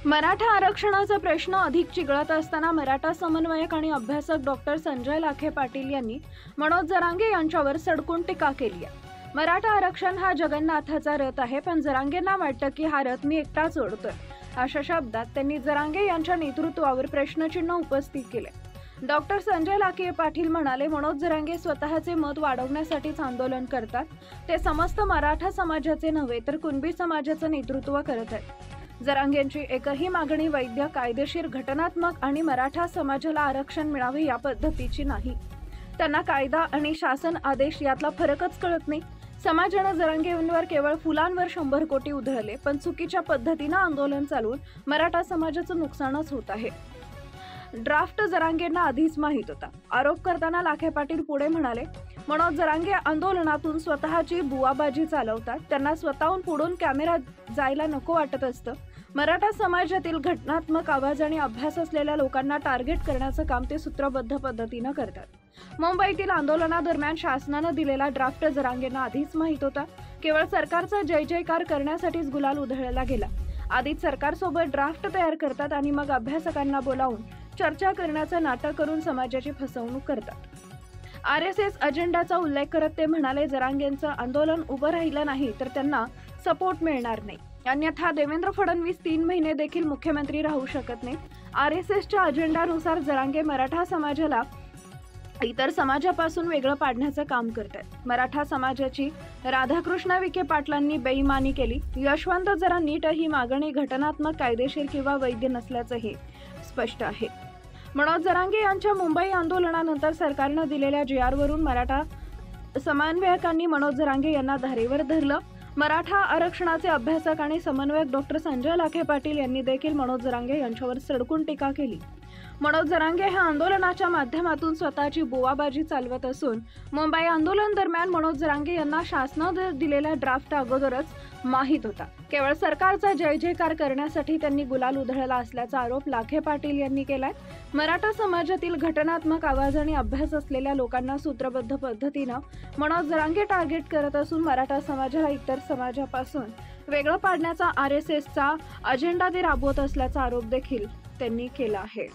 मराठा आरक्षणाचा प्रश्न अधिक चिघळत असताना मराठा समन्वयक आणि अभ्यासक डॉक्टर संजय लाखे पाटील यांनी मनोज जरांगे यांच्यावर सडकून टीका केली आहे। मराठा आरक्षण हा जगन्नाथाचा रथ आहे, पण जरांगेंना वाटतं की हा रथ मी एकटाच ओढतोय। अशा शब्दात त्यांनी जरांगे यांच्या नेतृत्वावर प्रश्नचिन्ह उपस्थित केले। डॉक्टर संजय लाखे पाटील म्हणाले, मनोज जरांगे स्वतःचे मत वाढवण्यासाठीच आंदोलन करतात। ते समस्त मराठा समाजाचे नव्हे तर कुणबी समाजाचं नेतृत्व करत आहेत। जरांगेंची एकही मागणी वैध, कायदेशीर, घटनात्मक आणि मराठा समाजाला आरक्षण मिळावे या पद्धतीची नाही। त्यांना कायदा आणि शासन आदेश यातला फरकच कळत नाही। समाजाने जरांगेंवर केवळ फुलांवर 100 कोटी उधळले, पण चुकीच्या पद्धतीने आंदोलन चालवून मराठा समाजाचं नुकसानच होत आहे। ड्राफ्ट जरांगेंना आधीच माहित होता। आरोप करताना लाखे पाटील पुढे म्हणाले, मनोज जरांगे आंदोलनातून स्वतःची बुवाबाजी चालवतात। त्यांना स्वतःहून पुढून कॅमेरा जायला नको वाटत असतं। मराठा समाजातील घटनात्मक आवाज आणि अभ्यास असलेल्या लोकांना टार्गेट करण्याचं काम ते सूत्रबद्ध पद्धतीनं करतात। मुंबईतील आंदोलनादरम्यान शासनानं दिलेला ड्राफ्ट जरांगेंना आधीच माहित होता। केवळ सरकारचा जय जयकार करण्यासाठीच गुलाल उधळला गेला। आधीच सरकारसोबत ड्राफ्ट तयार करतात आणि मग अभ्यासकांना बोलावून चर्चा करण्याचं नाटक करून समाजाची फसवणूक करतात। RSS अजेंडाचा उल्लेख करत ते म्हणाले, जरांगेंचं आंदोलन उभं राहिलं नाही तर त्यांना सपोर्ट मिळणार नाही। अन्यथा देवेंद्र फडणवीस 3 महिने देखील मुख्यमंत्री राहू शकत नाही। RSSच्या अजेंडानुसार जरांगे मराठा समाजाला इतर समाजापासून वेगळं पाडण्याचं काम करतात। मराठा समाजाची राधाकृष्ण विखे पाटलांनी बेईमानी केली। यशवंत जरा नीट ही मागणी घटनात्मक, कायदेशीर किंवा वैध नसल्याचं हे स्पष्ट आहे। मनोज जरांगे यांच्या मुंबई आंदोलनानंतर सरकारनं दिलेल्या GR वरून मराठा समन्वयकांनी मनोज जरांगे यांना धारेवर धरलं। मराठा आरक्षणाचे अभ्यासक आणि समन्वयक डॉक्टर संजय लाखे पाटील यांनी देखील मनोज जरांगे यांच्यावर सडकून टीका केली। मनोज जरांगे हे आंदोलनाच्या माध्यमातून स्वतःची बुवाबाजी चालवत असून मुंबई आंदोलन दरम्यान मनोज जरांगे यांना शासनानं दिलेला ड्राफ्ट अगोदरच माहीत होता। केवळ सरकारचा जय जयकार करण्यासाठी त्यांनी गुलाल उधळला असल्याचा आरोप लाखे पाटील यांनी केलाय। मराठा समाजातील घटनात्मक आवाज आणि अभ्यास असलेल्या लोकांना सूत्रबद्ध पद्धतीनं मनोज जरांगे टार्गेट करत असून मराठा समाजाला इतर समाजापासून वेगळं पाडण्याचा RSSचा अजेंडा ते राबवत असल्याचा आरोप देखील त्यांनी केला आहे।